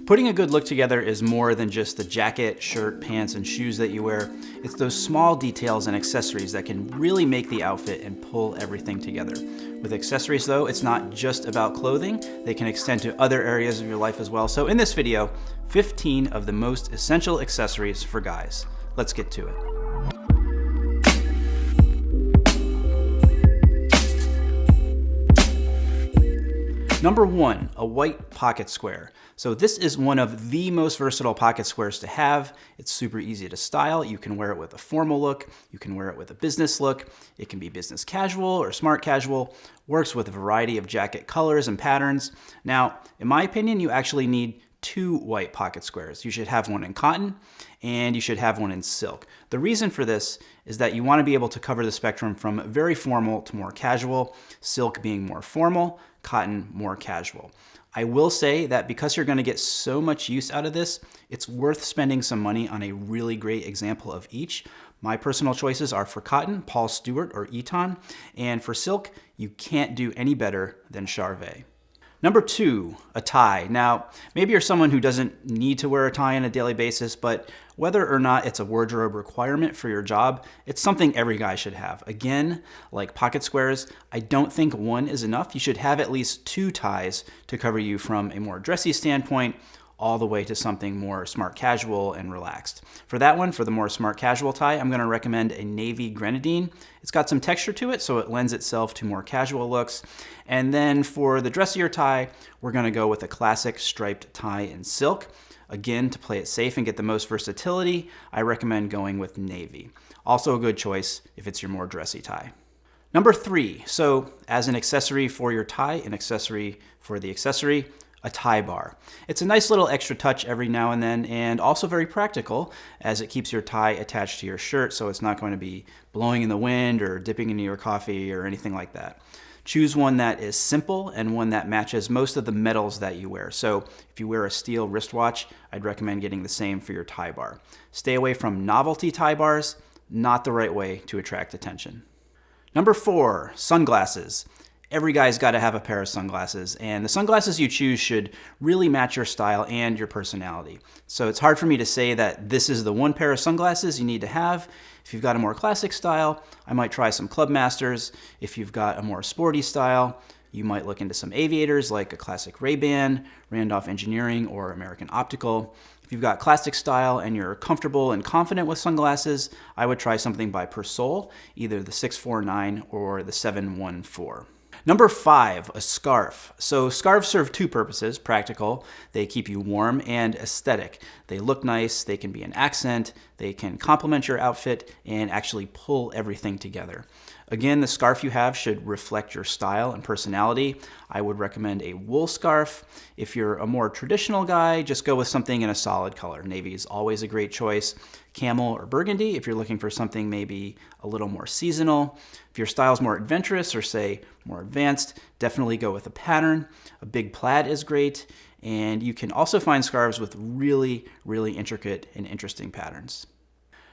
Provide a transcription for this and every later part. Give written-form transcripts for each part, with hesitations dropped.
Putting a good look together is more than just the jacket, shirt, pants, and shoes that you wear. It's those small details and accessories that can really make the outfit and pull everything together. With accessories though, it's not just about clothing. They can extend to other areas of your life as well. So in this video, 15 of the most essential accessories for guys. Let's get to it. Number 1, a white pocket square. So this is one of the most versatile pocket squares to have. It's super easy to style. You can wear it with a formal look. You can wear it with a business look. It can be business casual or smart casual. Works with a variety of jacket colors and patterns. Now, in my opinion, you actually need 2 white pocket squares. You should have one in cotton and you should have one in silk. The reason for this is that you want to be able to cover the spectrum from very formal to more casual, silk being more formal, cotton more casual. I will say that because you're going to get so much use out of this, it's worth spending some money on a really great example of each. My personal choices are for cotton, Paul Stewart or Eton, and for silk, you can't do any better than Charvet. Number 2, a tie. Now, maybe you're someone who doesn't need to wear a tie on a daily basis, but whether or not it's a wardrobe requirement for your job, it's something every guy should have. Again, like pocket squares, I don't think one is enough. You should have at least 2 ties to cover you from a more dressy standpoint all the way to something more smart casual and relaxed. For that one, for the more smart casual tie, I'm going to recommend a navy grenadine. It's got some texture to it, so it lends itself to more casual looks. And then for the dressier tie, we're going to go with a classic striped tie in silk. Again, to play it safe and get the most versatility, I recommend going with navy. Also a good choice if it's your more dressy tie. Number 3, so as an accessory for your tie, an accessory for the accessory, a tie bar. It's a nice little extra touch every now and then, and also very practical as it keeps your tie attached to your shirt, so it's not going to be blowing in the wind or dipping into your coffee or anything like that. Choose one that is simple and one that matches most of the metals that you wear. So if you wear a steel wristwatch, I'd recommend getting the same for your tie bar. Stay away from novelty tie bars, not the right way to attract attention. Number 4, sunglasses. Every guy's got to have a pair of sunglasses, and the sunglasses you choose should really match your style and your personality. So it's hard for me to say that this is the one pair of sunglasses you need to have. If you've got a more classic style, I might try some Clubmasters. If you've got a more sporty style, you might look into some aviators like a classic Ray-Ban, Randolph Engineering, or American Optical. If you've got classic style and you're comfortable and confident with sunglasses, I would try something by Persol, either the 649 or the 714. Number 5, a scarf. So scarves serve 2 purposes: practical, they keep you warm, and aesthetic. They look nice, they can be an accent, they can complement your outfit, and actually pull everything together. Again, the scarf you have should reflect your style and personality. I would recommend a wool scarf. If you're a more traditional guy, just go with something in a solid color. Navy is always a great choice. Camel or burgundy if you're looking for something maybe a little more seasonal. If your style's more adventurous or say more advanced, definitely go with a pattern. A big plaid is great, and you can also find scarves with really, really intricate and interesting patterns.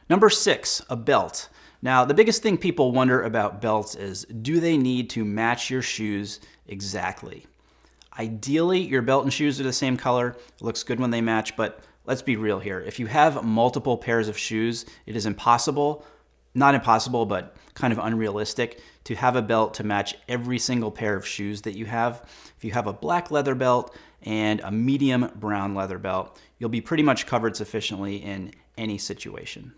Number 6, a belt. Now, the biggest thing people wonder about belts is, do they need to match your shoes exactly? Ideally, your belt and shoes are the same color. It looks good when they match, but let's be real here. If you have multiple pairs of shoes, it is impossible, not impossible, but kind of unrealistic to have a belt to match every single pair of shoes that you have. If you have a black leather belt and a medium brown leather belt, you'll be pretty much covered sufficiently in any situation.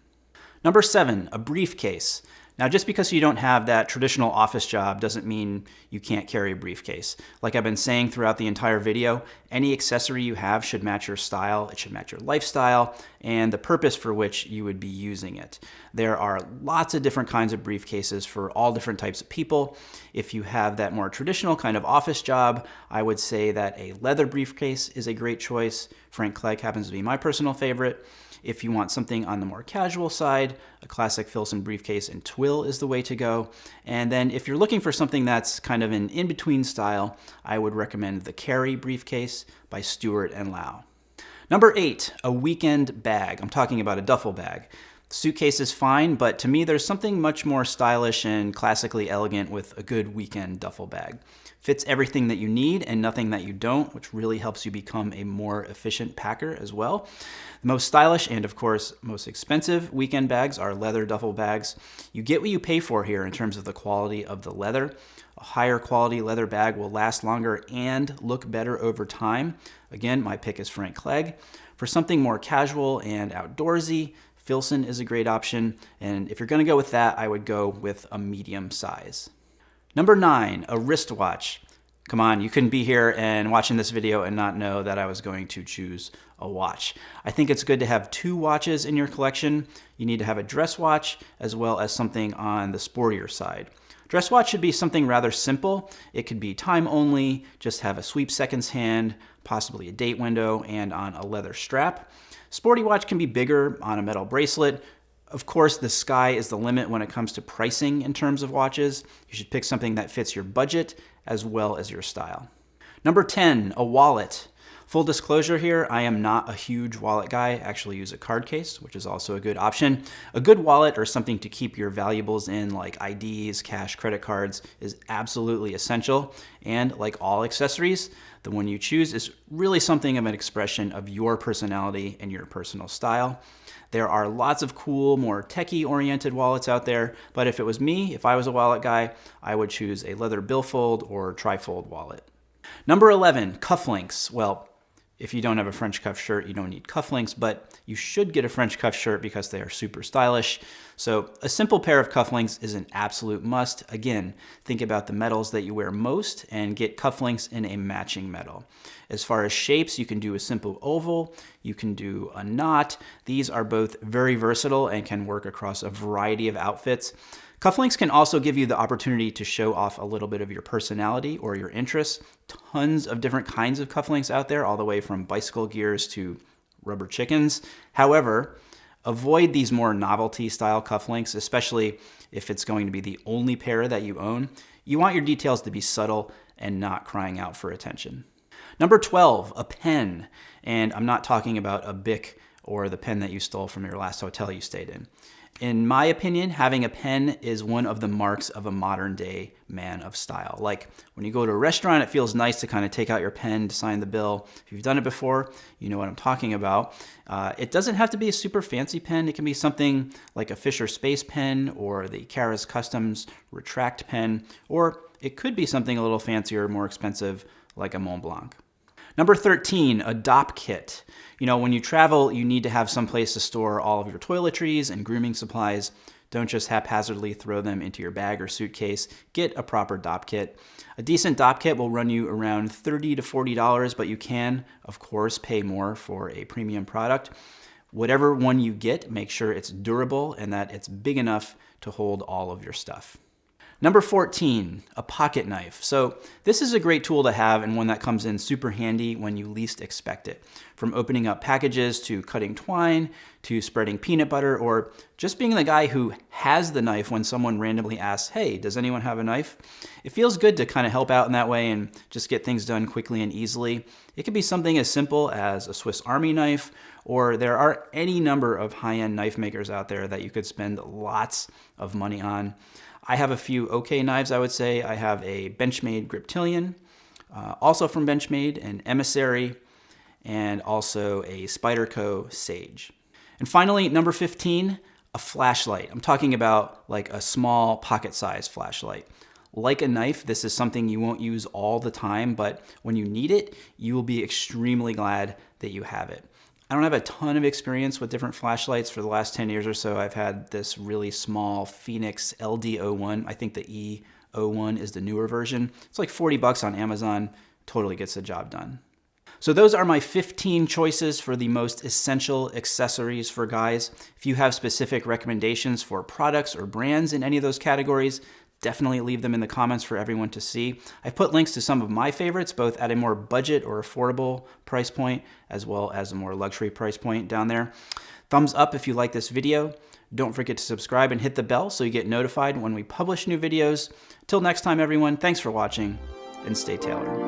Number 7, a briefcase. Now, just because you don't have that traditional office job doesn't mean you can't carry a briefcase. Like I've been saying throughout the entire video, any accessory you have should match your style, it should match your lifestyle, and the purpose for which you would be using it. There are lots of different kinds of briefcases for all different types of people. If you have that more traditional kind of office job, I would say that a leather briefcase is a great choice. Frank Clegg happens to be my personal favorite. If you want something on the more casual side, a classic Filson briefcase in twill is the way to go. And then if you're looking for something that's kind of an in-between style, I would recommend the Carry briefcase by Stewart and Lau. Number 8, a weekend bag. I'm talking about a duffel bag. Suitcase is fine, but to me there's something much more stylish and classically elegant with a good weekend duffel bag. Fits everything that you need and nothing that you don't, which really helps you become a more efficient packer as well. The most stylish and of course most expensive weekend bags are leather duffel bags. You get what you pay for here in terms of the quality of the leather. A higher quality leather bag will last longer and look better over time. Again, my pick is Frank Clegg. For something more casual and outdoorsy, Filson is a great option, and if you're going to go with that, I would go with a medium size. Number 9, a wristwatch. Come on, you couldn't be here and watching this video and not know that I was going to choose a watch. I think it's good to have 2 watches in your collection. You need to have a dress watch as well as something on the sportier side. Dress watch should be something rather simple. It could be time only, just have a sweep seconds hand, possibly a date window, and on a leather strap. Sporty watch can be bigger on a metal bracelet. Of course, the sky is the limit when it comes to pricing in terms of watches. You should pick something that fits your budget as well as your style. Number 10, a wallet. Full disclosure here, I am not a huge wallet guy. I actually use a card case, which is also a good option. A good wallet or something to keep your valuables in, like IDs, cash, credit cards, is absolutely essential. And like all accessories, the one you choose is really something of an expression of your personality and your personal style. There are lots of cool, more techie-oriented wallets out there, but if it was me, if I was a wallet guy, I would choose a leather billfold or trifold wallet. Number 11, cufflinks. Well, if you don't have a French cuff shirt, you don't need cufflinks, but you should get a French cuff shirt because they are super stylish. So a simple pair of cufflinks is an absolute must. Again, think about the metals that you wear most and get cufflinks in a matching metal. As far as shapes, you can do a simple oval, you can do a knot. These are both very versatile and can work across a variety of outfits. Cufflinks can also give you the opportunity to show off a little bit of your personality or your interests. Tons of different kinds of cufflinks out there, all the way from bicycle gears to rubber chickens. However, avoid these more novelty style cufflinks, especially if it's going to be the only pair that you own. You want your details to be subtle and not crying out for attention. Number 12, a pen. And I'm not talking about a Bic or the pen that you stole from your last hotel you stayed in. In my opinion, having a pen is one of the marks of a modern day man of style. Like when you go to a restaurant, it feels nice to kind of take out your pen to sign the bill. If you've done it before, you know what I'm talking about. It doesn't have to be a super fancy pen. It can be something like a Fisher Space pen or the Kara's Customs Retract pen, or it could be something a little fancier, more expensive, like a Mont Blanc. Number 13, a DOP kit. You know, when you travel, you need to have some place to store all of your toiletries and grooming supplies. Don't just haphazardly throw them into your bag or suitcase. Get a proper DOP kit. A decent DOP kit will run you around $30 to $40, but you can, of course, pay more for a premium product. Whatever one you get, make sure it's durable and that it's big enough to hold all of your stuff. Number 14, a pocket knife. So this is a great tool to have and one that comes in super handy when you least expect it. From opening up packages to cutting twine to spreading peanut butter or just being the guy who has the knife when someone randomly asks, hey, does anyone have a knife? It feels good to kind of help out in that way and just get things done quickly and easily. It could be something as simple as a Swiss Army knife, or there are any number of high-end knife makers out there that you could spend lots of money on. I have a few okay knives, I would say. I have a Benchmade Griptilian, also from Benchmade, an Emissary, and also a Spyderco Sage. And finally, number 15, a flashlight. I'm talking about like a small pocket-sized flashlight. Like a knife, this is something you won't use all the time, but when you need it, you will be extremely glad that you have it. I don't have a ton of experience with different flashlights. For the last 10 years or so, I've had this really small Phoenix LD01. I think the E01 is the newer version. It's like $40 on Amazon. Totally gets the job done. So those are my 15 choices for the most essential accessories for guys. If you have specific recommendations for products or brands in any of those categories, definitely leave them in the comments for everyone to see. I've put links to some of my favorites, both at a more budget or affordable price point, as well as a more luxury price point down there. Thumbs up if you like this video. Don't forget to subscribe and hit the bell so you get notified when we publish new videos. Till next time, everyone, thanks for watching and stay tailored.